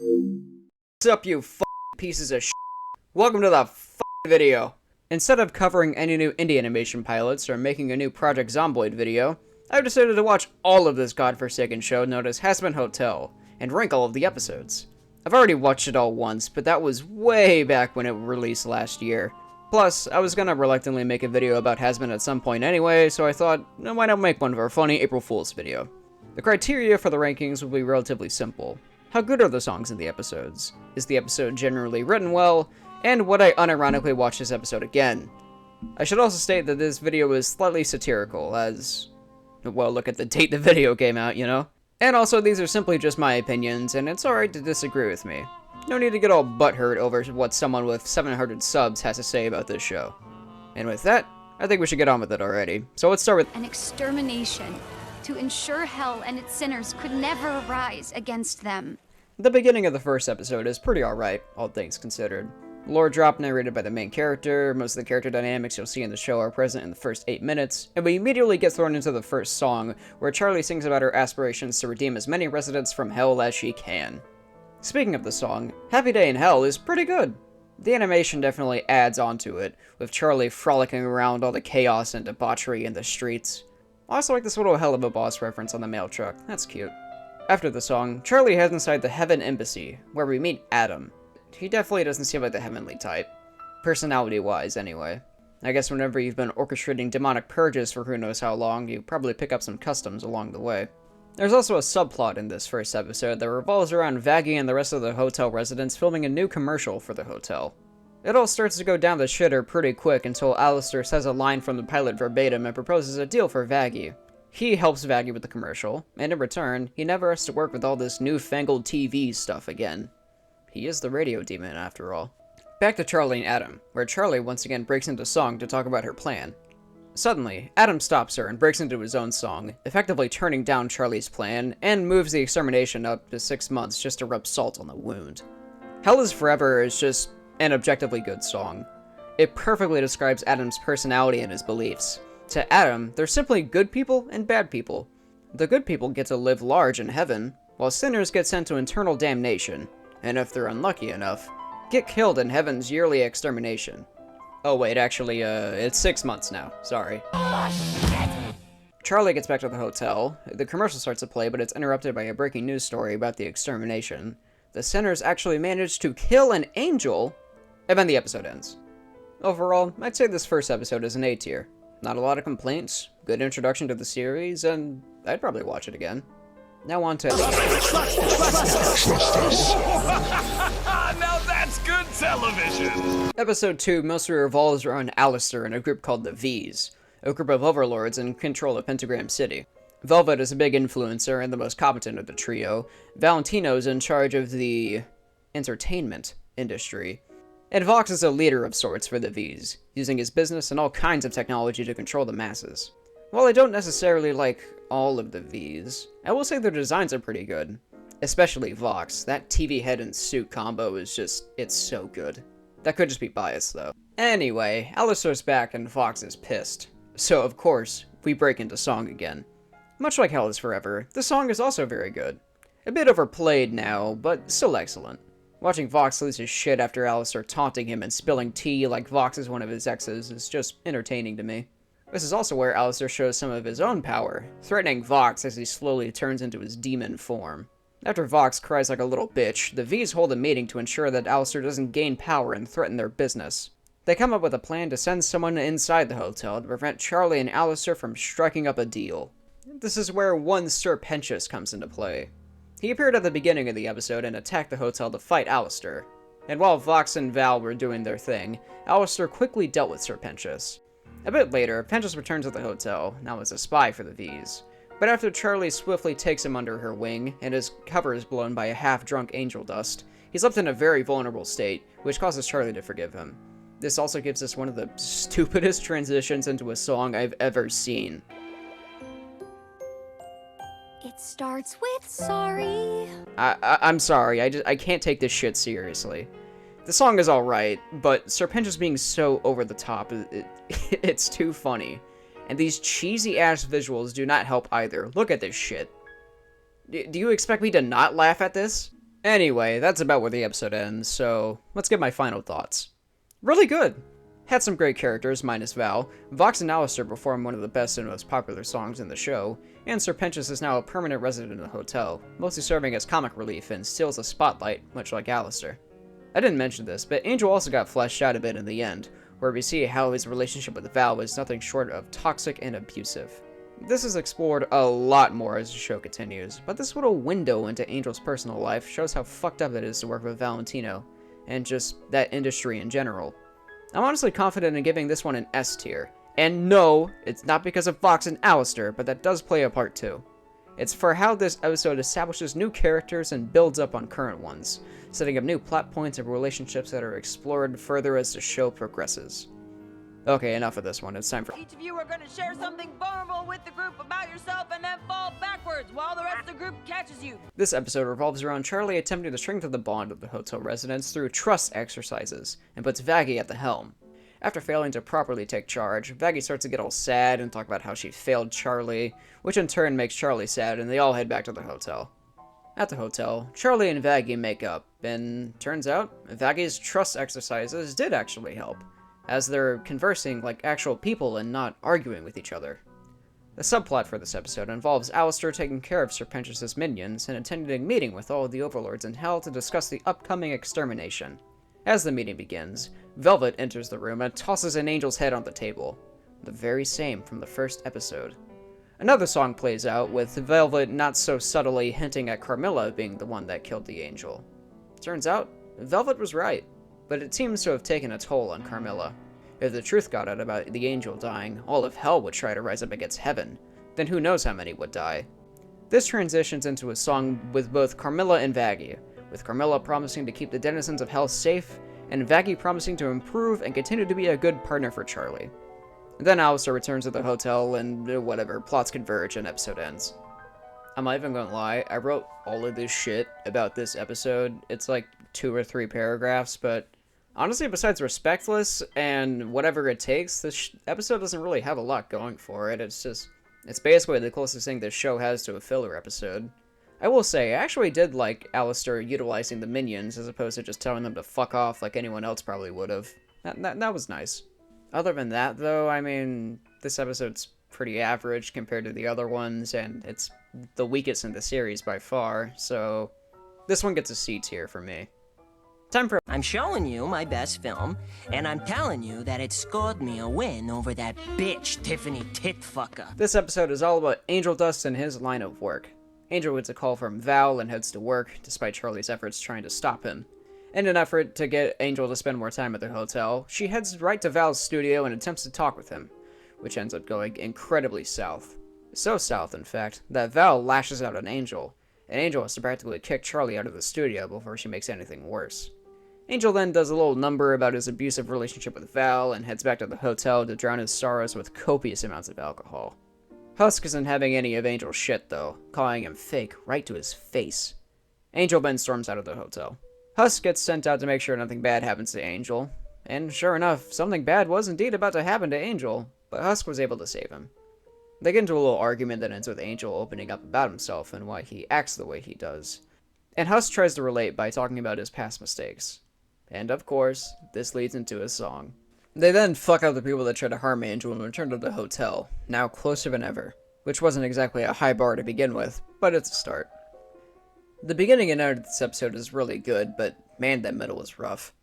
What's up, you pieces of shit? Welcome to the video. Instead of covering any new indie animation pilots or making a new Project Zomboid video, I've decided to watch all of this godforsaken show known as Hazbin Hotel, and rank all of the episodes. I've already watched it all once, but that was way back when it released last year. Plus, I was gonna reluctantly make a video about Hazbin at some point anyway, so I thought, why not make one for a funny April Fool's video? The criteria for the rankings will be relatively simple. How good are the songs in the episodes? Is the episode generally written well? And would I unironically watch this episode again? I should also state that this video is slightly satirical, as... well, look at the date the video came out, you know? And also, these are simply just my opinions, and it's alright to disagree with me. No need to get all butthurt over what someone with 700 subs has to say about this show. And with that, I think we should get on with it already. So let's start with... An extermination to ensure hell and its sinners could never rise against them. The beginning of the first episode is pretty alright, all things considered. Lore drop narrated by the main character, most of the character dynamics you'll see in the show are present in the first 8 minutes, and we immediately get thrown into the first song, where Charlie sings about her aspirations to redeem as many residents from hell as she can. Speaking of the song, Happy Day in Hell is pretty good. The animation definitely adds onto it, with Charlie frolicking around all the chaos and debauchery in the streets. I also like this little Hell of a Boss reference on the mail truck, that's cute. After the song, Charlie heads inside the Heaven Embassy, where we meet Adam. He definitely doesn't seem like the heavenly type. Personality-wise, anyway. I guess whenever you've been orchestrating demonic purges for who knows how long, you probably pick up some customs along the way. There's also a subplot in this first episode that revolves around Vaggie and the rest of the hotel residents filming a new commercial for the hotel. It all starts to go down the shitter pretty quick until Alistair says a line from the pilot verbatim and proposes a deal for Vaggie. He helps Vaggie with the commercial, and in return, he never has to work with all this newfangled TV stuff again. He is the radio demon, after all. Back to Charlie and Adam, where Charlie once again breaks into song to talk about her plan. Suddenly, Adam stops her and breaks into his own song, effectively turning down Charlie's plan, and moves the extermination up to 6 months just to rub salt on the wound. Hell is Forever is just an objectively good song. It perfectly describes Adam's personality and his beliefs. To Adam, they're simply good people and bad people. The good people get to live large in heaven, while sinners get sent to eternal damnation, and if they're unlucky enough, get killed in heaven's yearly extermination. Oh wait, actually, it's 6 months now, sorry. Charlie gets back to the hotel. The commercial starts to play, but it's interrupted by a breaking news story about the extermination. The sinners actually managed to kill an angel, and then the episode ends. Overall, I'd say this first episode is an A tier. Not a lot of complaints, good introduction to the series, and I'd probably watch it again. Now on to... Now that's good television! Episode 2 mostly revolves around Alistair and a group called the V's, a group of overlords in control of Pentagram City. Velvet is a big influencer and the most competent of the trio. Valentino's in charge of the entertainment industry. And Vox is a leader of sorts for the V's, using his business and all kinds of technology to control the masses. While I don't necessarily like all of the V's, I will say their designs are pretty good. Especially Vox. That TV head and suit combo is just, it's so good. That could just be biased though. Anyway, Alistair's back and Vox is pissed. So of course, we break into song again. Much like Hell is Forever, the song is also very good. A bit overplayed now, but still excellent. Watching Vox lose his shit after Alistair taunting him and spilling tea like Vox is one of his exes is just entertaining to me. This is also where Alistair shows some of his own power, threatening Vox as he slowly turns into his demon form. After Vox cries like a little bitch, the V's hold a meeting to ensure that Alistair doesn't gain power and threaten their business. They come up with a plan to send someone inside the hotel to prevent Charlie and Alistair from striking up a deal. This is where one Sir Pentious comes into play. He appeared at the beginning of the episode and attacked the hotel to fight Alistair. And while Vox and Val were doing their thing, Alistair quickly dealt with Sir Pentious. A bit later, Pentious returns to the hotel, now as a spy for the V's. But after Charlie swiftly takes him under her wing, and his cover is blown by a half-drunk angel dust, he's left in a very vulnerable state, which causes Charlie to forgive him. This also gives us one of the stupidest transitions into a song I've ever seen. It starts with sorry. I'm sorry, I can't take this shit seriously. The song is alright, but Sir Pentious being so over the top, it's too funny. And these cheesy-ass visuals do not help either. Look at this shit. Do you expect me to not laugh at this? Anyway, that's about where the episode ends, so let's get my final thoughts. Really good! Had some great characters, minus Val. Vox and Alistair performed one of the best and most popular songs in the show, and Sir Pentious is now a permanent resident in the hotel, mostly serving as comic relief and steals the spotlight, much like Alistair. I didn't mention this, but Angel also got fleshed out a bit in the end, where we see how his relationship with Val was nothing short of toxic and abusive. This is explored a lot more as the show continues, but this little window into Angel's personal life shows how fucked up it is to work with Valentino, and just that industry in general. I'm honestly confident in giving this one an S tier, and no, it's not because of Vox and Alistair, but that does play a part too. It's for how this episode establishes new characters and builds up on current ones, setting up new plot points and relationships that are explored further as the show progresses. Okay, enough of this one. It's time for... Each of you are going to share something vulnerable with the group about yourself and then fall backwards while the rest of the group catches you. This episode revolves around Charlie attempting to strengthen the bond of the hotel residents through trust exercises, and puts Vaggie at the helm. After failing to properly take charge, Vaggie starts to get all sad and talk about how she failed Charlie, which in turn makes Charlie sad, and they all head back to the hotel. At the hotel, Charlie and Vaggie make up, and turns out, Vaggie's trust exercises did actually help, as they're conversing like actual people and not arguing with each other. The subplot for this episode involves Alistair taking care of Sir Pentious' minions and attending a meeting with all of the overlords in Hell to discuss the upcoming extermination. As the meeting begins, Velvet enters the room and tosses an angel's head on the table, the very same from the first episode. Another song plays out, with Velvet not so subtly hinting at Carmilla being the one that killed the angel. Turns out, Velvet was right, but it seems to have taken a toll on Carmilla. If the truth got out about the angel dying, all of Hell would try to rise up against heaven, then who knows how many would die. This transitions into a song with both Carmilla and Vaggie, with Carmilla promising to keep the denizens of Hell safe, and Vaggie promising to improve and continue to be a good partner for Charlie. Then Alistair returns to the hotel, and whatever, plots converge and episode ends. I'm not even gonna lie, I wrote all of this shit about this episode. It's like 2 or 3 paragraphs, but honestly, besides Respectless and whatever it takes, this episode doesn't really have a lot going for it. It's basically the closest thing this show has to a filler episode. I will say, I actually did like Alistair utilizing the minions as opposed to just telling them to fuck off like anyone else probably would have. That was nice. Other than that, though, I mean, this episode's pretty average compared to the other ones, and it's the weakest in the series by far, so this one gets a C tier for me. Time for... I'm showing you my best film, and I'm telling you that it scored me a win over that bitch Tiffany Titfucker. This episode is all about Angel Dust and his line of work. Angel gets a call from Val and heads to work, despite Charlie's efforts trying to stop him. In an effort to get Angel to spend more time at the hotel, she heads right to Val's studio and attempts to talk with him, which ends up going incredibly south. So south, in fact, that Val lashes out at Angel, and Angel has to practically kick Charlie out of the studio before she makes anything worse. Angel then does a little number about his abusive relationship with Val and heads back to the hotel to drown his sorrows with copious amounts of alcohol. Husk isn't having any of Angel's shit, though, calling him fake right to his face. Angel then storms out of the hotel. Husk gets sent out to make sure nothing bad happens to Angel, and sure enough, something bad was indeed about to happen to Angel, but Husk was able to save him. They get into a little argument that ends with Angel opening up about himself and why he acts the way he does. And Husk tries to relate by talking about his past mistakes. And of course, this leads into a song. They then fuck out the people that try to harm Angel and return to the hotel, now closer than ever, which wasn't exactly a high bar to begin with, but it's a start. The beginning and end of this episode is really good, but man, that middle is rough.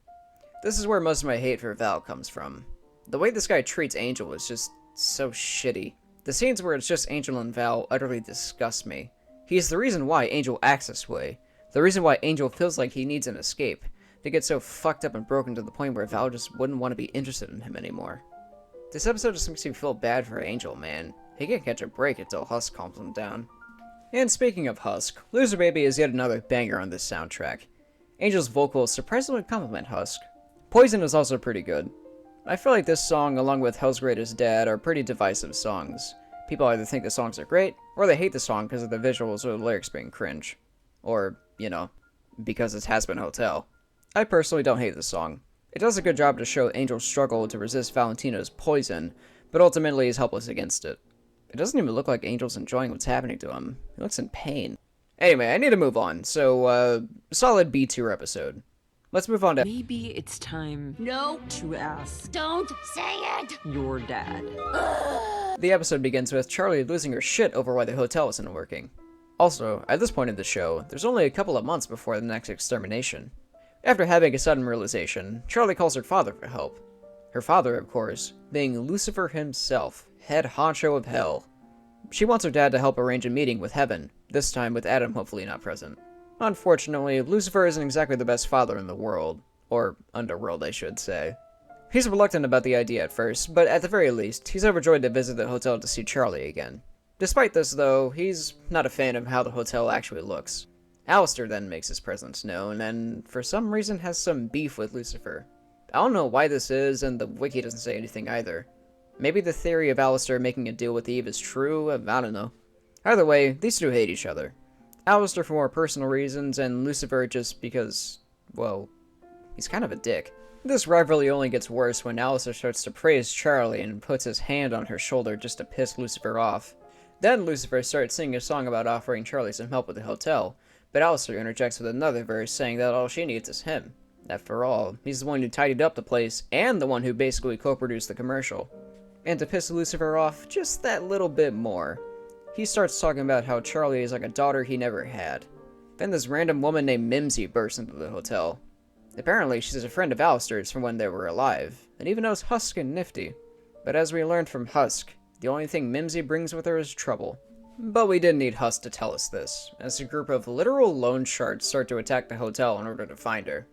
This is where most of my hate for Val comes from. The way this guy treats Angel is just so shitty. The scenes where it's just Angel and Val utterly disgust me. He's the reason why Angel acts this way, the reason why Angel feels like he needs an escape, to get so fucked up and broken to the point where Val just wouldn't want to be interested in him anymore. This episode just makes me feel bad for Angel, man. He can't catch a break until Husk calms him down. And speaking of Husk, Loser Baby is yet another banger on this soundtrack. Angel's vocals surprisingly compliment Husk. Poison is also pretty good. I feel like this song, along with Hell's Greatest Dad, are pretty divisive songs. People either think the songs are great, or they hate the song because of the visuals or the lyrics being cringe. Or, you know, because it's Hazbin Hotel. I personally don't hate this song. It does a good job to show Angel's struggle to resist Valentino's poison, but ultimately is helpless against it. It doesn't even look like Angel's enjoying what's happening to him. He looks in pain. Anyway, I need to move on, so, solid B-tier episode. Let's move on to... Maybe it's time No, to ask don't say it! your dad. The episode begins with Charlie losing her shit over why the hotel isn't working. Also, at this point in the show, there's only a couple of months before the next extermination. After having a sudden realization, Charlie calls her father for help. Her father, of course, being Lucifer himself, head honcho of hell. She wants her dad to help arrange a meeting with Heaven, this time with Adam hopefully not present. Unfortunately, Lucifer isn't exactly the best father in the world. Or underworld, I should say. He's reluctant about the idea at first, but at the very least, he's overjoyed to visit the hotel to see Charlie again. Despite this, though, he's not a fan of how the hotel actually looks. Alistair then makes his presence known, and for some reason has some beef with Lucifer. I don't know why this is, and the wiki doesn't say anything either. Maybe the theory of Alistair making a deal with Eve is true, I don't know. Either way, these two hate each other. Alistair for more personal reasons, and Lucifer just because, well, he's kind of a dick. This rivalry only gets worse when Alistair starts to praise Charlie and puts his hand on her shoulder just to piss Lucifer off. Then Lucifer starts singing a song about offering Charlie some help with the hotel, but Alistair interjects with another verse saying that all she needs is him. After all, he's the one who tidied up the place, and the one who basically co-produced the commercial. And to piss Lucifer off just that little bit more, he starts talking about how Charlie is like a daughter he never had. Then this random woman named Mimsy bursts into the hotel. Apparently, she's a friend of Alistair's from when they were alive, and even knows Husk and Nifty. But as we learned from Husk, the only thing Mimsy brings with her is trouble. But we didn't need Husk to tell us this, as a group of literal loan sharks start to attack the hotel in order to find her.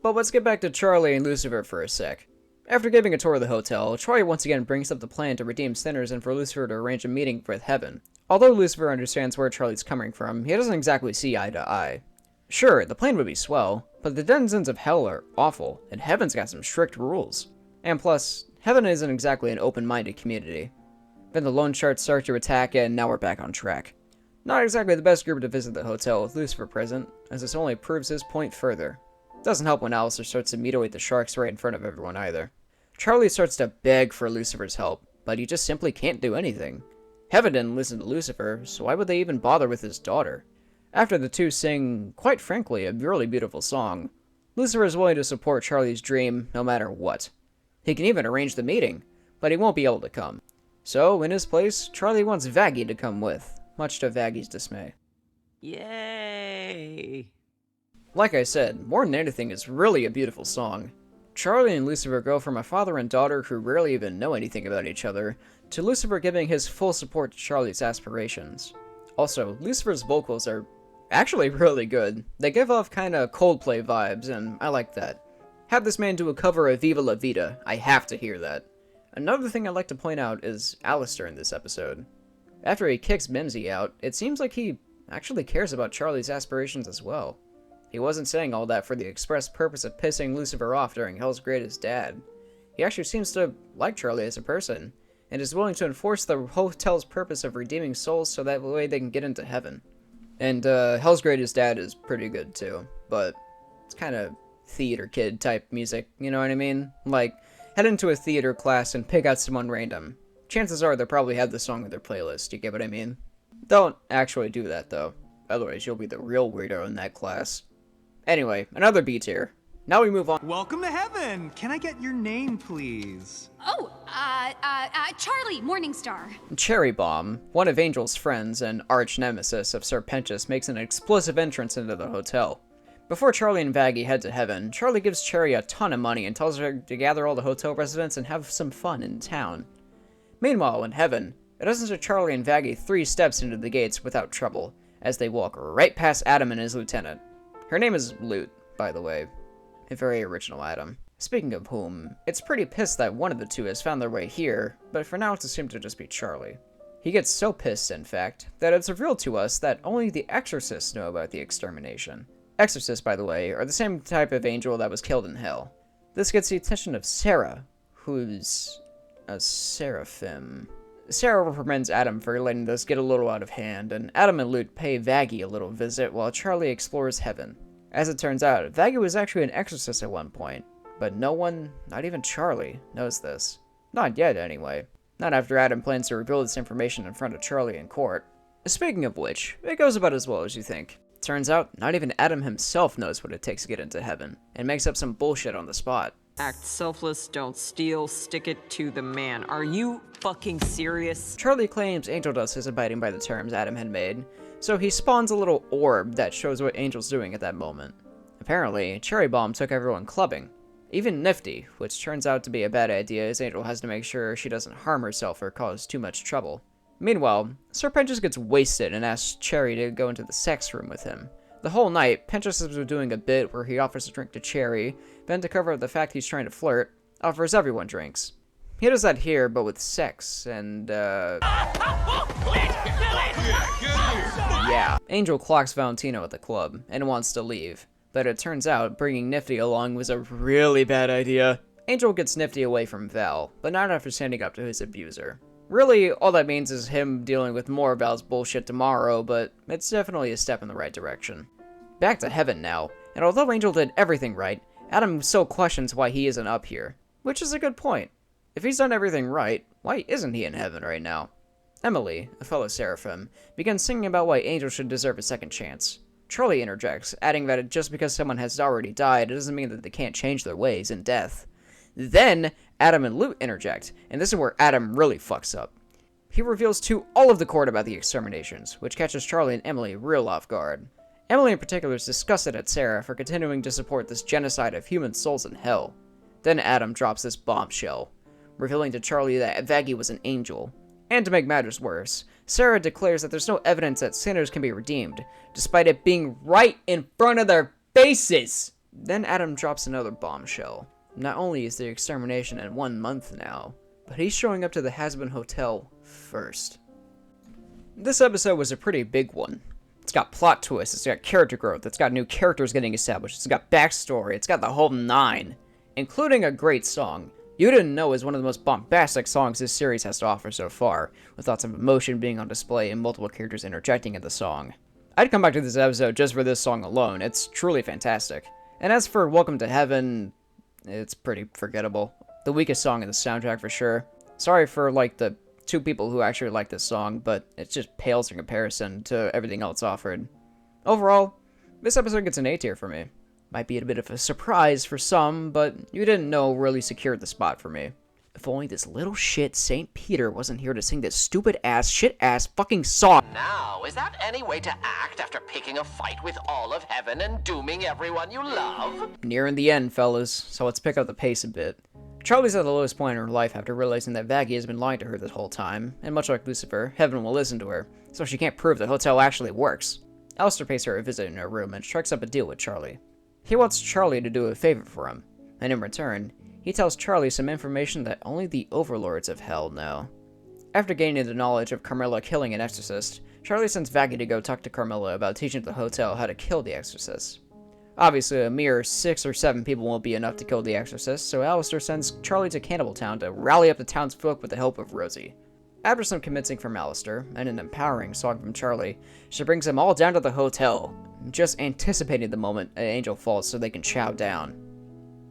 But let's get back to Charlie and Lucifer for a sec. After giving a tour of the hotel, Charlie once again brings up the plan to redeem sinners and for Lucifer to arrange a meeting with Heaven. Although Lucifer understands where Charlie's coming from, he doesn't exactly see eye to eye. Sure, the plan would be swell, but the denizens of hell are awful, and Heaven's got some strict rules. And plus, Heaven isn't exactly an open-minded community. Then the loan sharks start to attack, and now we're back on track. Not exactly the best group to visit the hotel with Lucifer present, as this only proves his point further. Doesn't help when Alistair starts to mutilate the sharks right in front of everyone either. Charlie starts to beg for Lucifer's help, but he just simply can't do anything. Heaven didn't listen to Lucifer, so why would they even bother with his daughter? After the two sing, quite frankly, a really beautiful song, Lucifer is willing to support Charlie's dream no matter what. He can even arrange the meeting, but he won't be able to come. So, in his place, Charlie wants Vaggie to come with, much to Vaggie's dismay. Yay! Like I said, more than anything, it's really a beautiful song. Charlie and Lucifer go from a father and daughter who rarely even know anything about each other, to Lucifer giving his full support to Charlie's aspirations. Also, Lucifer's vocals are actually really good. They give off kinda Coldplay vibes, and I like that. Have this man do a cover of Viva La Vida, I have to hear that. Another thing I'd like to point out is Alistair in this episode. After he kicks Mimsy out, it seems like he actually cares about Charlie's aspirations as well. He wasn't saying all that for the express purpose of pissing Lucifer off during Hell's Greatest Dad. He actually seems to like Charlie as a person, and is willing to enforce the hotel's purpose of redeeming souls so that way they can get into heaven. And Hell's Greatest Dad is pretty good too, but it's kind of theater kid type music, you know what I mean? Like, head into a theater class and pick out someone random. Chances are they'll probably have the song in their playlist, you get what I mean? Don't actually do that though, otherwise you'll be the real weirdo in that class. Anyway, another B tier. Now we move on. Welcome to heaven! Can I get your name, please? Oh, Charlie, Morningstar. Cherry Bomb, one of Angel's friends and arch-nemesis of Serpentius, makes an explosive entrance into the hotel. Before Charlie and Vaggie head to heaven, Charlie gives Cherry a ton of money and tells her to gather all the hotel residents and have some fun in town. Meanwhile, in heaven, it doesn't take Charlie and Vaggie 3 steps into the gates without trouble, as they walk right past Adam and his lieutenant. Her name is Loot, by the way. A very original Adam. Speaking of whom, it's pretty pissed that one of the two has found their way here, but for now it's assumed to just be Charlie. He gets so pissed, in fact, that it's revealed to us that only the exorcists know about the extermination. Exorcists, by the way, are the same type of angel that was killed in hell. This gets the attention of Sarah, who's a seraphim. Sarah reprimands Adam for letting this get a little out of hand, and Adam and Loot pay Vaggie a little visit while Charlie explores heaven. As it turns out, Vaggie was actually an exorcist at one point, but no one, not even Charlie, knows this. Not yet, anyway. Not after Adam plans to reveal this information in front of Charlie in court. Speaking of which, it goes about as well as you think. Turns out, not even Adam himself knows what it takes to get into heaven, and makes up some bullshit on the spot. Act selfless, don't steal, stick it to the man. Are you fucking serious? Charlie claims Angel Dust is abiding by the terms Adam had made, so he spawns a little orb that shows what Angel's doing at that moment. Apparently, Cherry Bomb took everyone clubbing. Even Nifty, which turns out to be a bad idea as Angel has to make sure she doesn't harm herself or cause too much trouble. Meanwhile, Sir Pentious gets wasted and asks Cherry to go into the sex room with him. The whole night, Pentious has been doing a bit where he offers a drink to Cherry, then to cover up the fact he's trying to flirt, offers everyone drinks. He does that here, but with sex, and, yeah. Angel clocks Valentino at the club, and wants to leave. But it turns out bringing Nifty along was a really bad idea. Angel gets Nifty away from Val, but not after standing up to his abuser. Really, all that means is him dealing with more of Val's bullshit tomorrow, but it's definitely a step in the right direction. Back to heaven now, and although Angel did everything right, Adam still questions why he isn't up here. Which is a good point. If he's done everything right, why isn't he in heaven right now? Emily, a fellow Seraphim, begins singing about why Angel should deserve a second chance. Charlie interjects, adding that just because someone has already died, it doesn't mean that they can't change their ways in death. Then, Adam and Lute interject, and this is where Adam really fucks up. He reveals to all of the court about the exterminations, which catches Charlie and Emily real off guard. Emily in particular is disgusted at Sarah for continuing to support this genocide of human souls in hell. Then Adam drops this bombshell, revealing to Charlie that Vaggie was an angel. And to make matters worse, Sarah declares that there's no evidence that sinners can be redeemed, despite it being right in front of their faces! Then Adam drops another bombshell. Not only is the extermination in 1 month now, but he's showing up to the Hazbin Hotel first. This episode was a pretty big one. It's got plot twists, it's got character growth, it's got new characters getting established, it's got backstory, it's got the whole nine. Including a great song. You Didn't Know is one of the most bombastic songs this series has to offer so far, with lots of emotion being on display and multiple characters interjecting in the song. I'd come back to this episode just for this song alone, it's truly fantastic. And as for Welcome to Heaven, it's pretty forgettable. The weakest song in the soundtrack for sure. Sorry for, the 2 people who actually like this song, but it just pales in comparison to everything else offered. Overall, this episode gets an A tier for me. Might be a bit of a surprise for some, but You Didn't Know really secured the spot for me. If only this little shit St. Peter wasn't here to sing this stupid-ass, shit-ass fucking song. Now, is that any way to act after picking a fight with all of heaven and dooming everyone you love? Nearing the end, fellas, so let's pick up the pace a bit. Charlie's at the lowest point in her life after realizing that Vaggie has been lying to her this whole time, and much like Lucifer, heaven will listen to her, so she can't prove the hotel actually works. Alistair pays her a visit in her room and strikes up a deal with Charlie. He wants Charlie to do a favor for him, and in return, he tells Charlie some information that only the overlords of hell know. After gaining the knowledge of Carmilla killing an exorcist, Charlie sends Vaggie to go talk to Carmilla about teaching the hotel how to kill the exorcist. Obviously, a mere 6 or 7 people won't be enough to kill the exorcist, so Alistair sends Charlie to Cannibal Town to rally up the townsfolk with the help of Rosie. After some convincing from Alistair, and an empowering song from Charlie, she brings them all down to the hotel, just anticipating the moment an angel falls so they can chow down.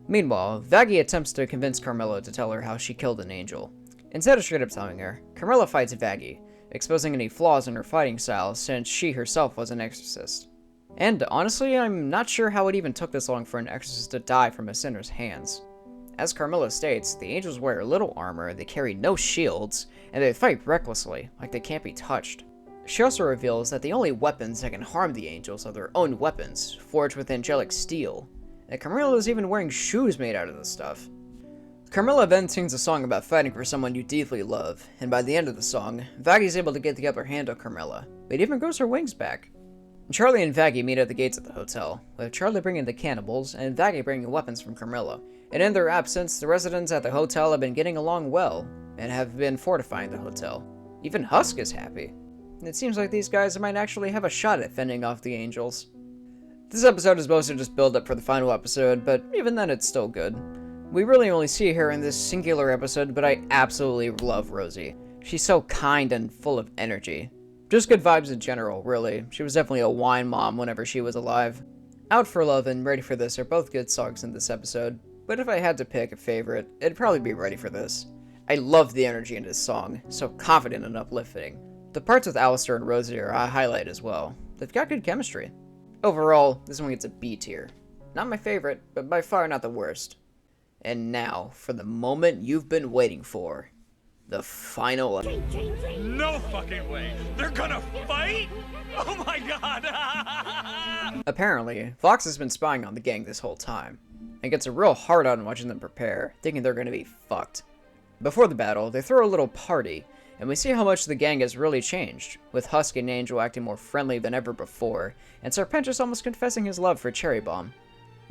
Meanwhile, Vaggie attempts to convince Carmilla to tell her how she killed an angel. Instead of straight up telling her, Carmilla fights Vaggie, exposing any flaws in her fighting style since she herself was an exorcist. And honestly, I'm not sure how it even took this long for an exorcist to die from a sinner's hands. As Carmilla states, the angels wear little armor, they carry no shields, and they fight recklessly, like they can't be touched. She also reveals that the only weapons that can harm the angels are their own weapons, forged with angelic steel, and Carmilla is even wearing shoes made out of this stuff. Carmilla then sings a song about fighting for someone you deeply love, and by the end of the song, Vaggie is able to get the upper hand on Carmilla, but even grows her wings back. Charlie and Vaggie meet at the gates of the hotel, with Charlie bringing the cannibals and Vaggie bringing weapons from Carmilla, and in their absence, the residents at the hotel have been getting along well, and have been fortifying the hotel. Even Husk is happy. It seems like these guys might actually have a shot at fending off the angels. This episode is mostly just build up for the final episode, but even then it's still good. We really only see her in this singular episode, but I absolutely love Rosie. She's so kind and full of energy. Just good vibes in general, really. She was definitely a wine mom whenever she was alive. Out for Love and Ready for This are both good songs in this episode, but if I had to pick a favorite, it'd probably be Ready for This. I love the energy in this song, so confident and uplifting. The parts with Alistair and Rosie are a highlight as well. They've got good chemistry. Overall, this one gets a B tier. Not my favorite, but by far not the worst. And now, for the moment you've been waiting for. The final... No fucking way! They're gonna fight? Oh my god! Apparently, Fox has been spying on the gang this whole time, and gets a real hard on watching them prepare, thinking they're gonna be fucked. Before the battle, they throw a little party, and we see how much the gang has really changed, with Husk and Angel acting more friendly than ever before, and Serpentius almost confessing his love for Cherry Bomb.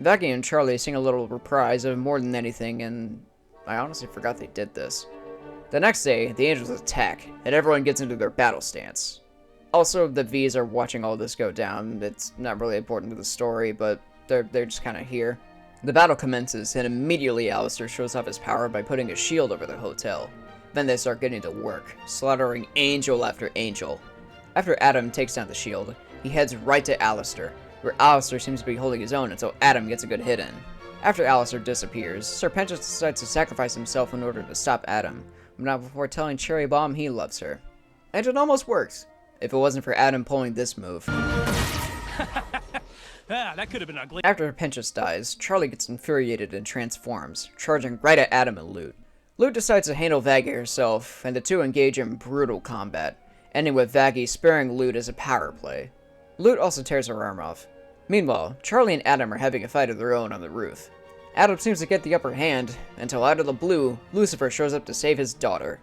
Vaggie and Charlie sing a little reprise of More Than Anything, and I honestly forgot they did this. The next day, the Angels attack, and everyone gets into their battle stance. Also, the V's are watching all this go down. It's not really important to the story, but they're just kind of here. The battle commences, and immediately Alistair shows off his power by putting a shield over the hotel. Then they start getting to work, slaughtering angel after angel. After Adam takes down the shield, he heads right to Alistair, where Alistair seems to be holding his own until Adam gets a good hit in. After Alistair disappears, Serpentius decides to sacrifice himself in order to stop Adam, but not before telling Cherry Bomb he loves her. And it almost works, if it wasn't for Adam pulling this move. That could have been ugly. After Serpentius dies, Charlie gets infuriated and transforms, charging right at Adam and Lute. Lute decides to handle Vaggie herself, and the two engage in brutal combat, ending with Vaggie sparing Lute as a power play. Lute also tears her arm off. Meanwhile, Charlie and Adam are having a fight of their own on the roof. Adam seems to get the upper hand, until out of the blue, Lucifer shows up to save his daughter.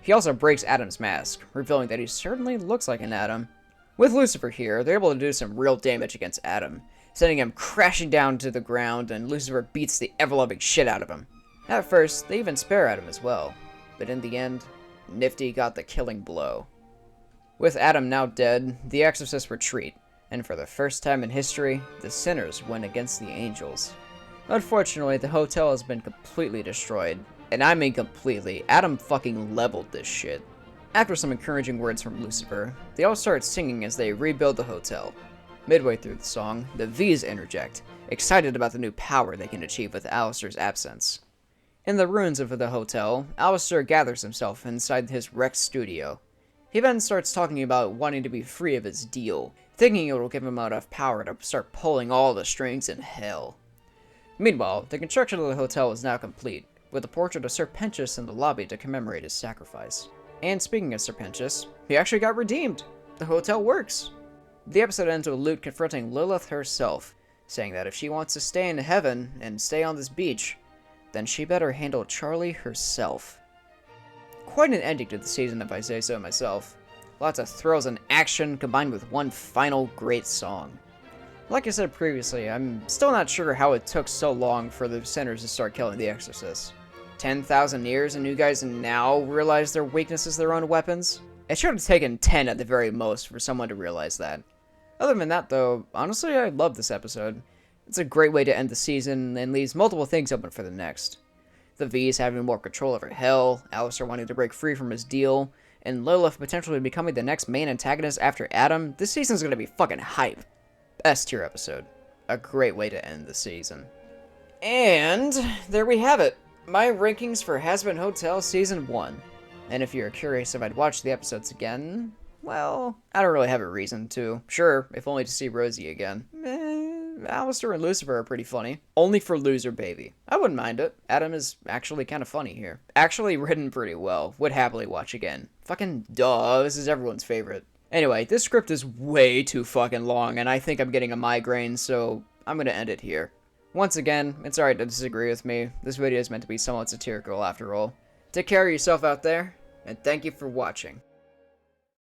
He also breaks Adam's mask, revealing that he certainly looks like an Adam. With Lucifer here, they're able to do some real damage against Adam, sending him crashing down to the ground, and Lucifer beats the ever-loving shit out of him. At first, they even spare Adam as well, but in the end, Nifty got the killing blow. With Adam now dead, the exorcists retreat, and for the first time in history, the sinners win against the angels. Unfortunately, the hotel has been completely destroyed, and I mean completely. Adam fucking leveled this shit. After some encouraging words from Lucifer, they all start singing as they rebuild the hotel. Midway through the song, the V's interject, excited about the new power they can achieve with Alistair's absence. In the ruins of the hotel, Alistair gathers himself inside his wrecked studio. He then starts talking about wanting to be free of his deal, thinking it will give him enough power to start pulling all the strings in hell. Meanwhile, the construction of the hotel is now complete, with a portrait of Serpentius in the lobby to commemorate his sacrifice. And speaking of Serpentius, he actually got redeemed. The hotel works. The episode ends with Lute confronting Lilith herself, saying that if she wants to stay in heaven and stay on this beach, then she better handle Charlie herself. Quite an ending to the season if I say so myself. Lots of thrills and action combined with one final great song. Like I said previously, I'm still not sure how it took so long for the sinners to start killing the exorcists. 10,000 years and you guys now realize their weakness is their own weapons? It should have taken 10 at the very most for someone to realize that. Other than that though, honestly I love this episode. It's a great way to end the season and leaves multiple things open for the next. The V's having more control over hell, Alistair wanting to break free from his deal, and Lilith potentially becoming the next main antagonist after Adam. This season's gonna be fucking hype. S tier episode. A great way to end the season. And there we have it. My rankings for Hazbin Hotel Season 1. And if you're curious if I'd watch the episodes again, well, I don't really have a reason to. Sure, if only to see Rosie again. Alistair and Lucifer are pretty funny. Only for Loser Baby. I wouldn't mind it. Adam is actually kind of funny here. Actually written pretty well. Would happily watch again. Fucking duh, this is everyone's favorite. Anyway, this script is way too fucking long, and I think I'm getting a migraine, so I'm gonna end it here. Once again, it's alright to disagree with me. This video is meant to be somewhat satirical after all. Take care of yourself out there, and thank you for watching.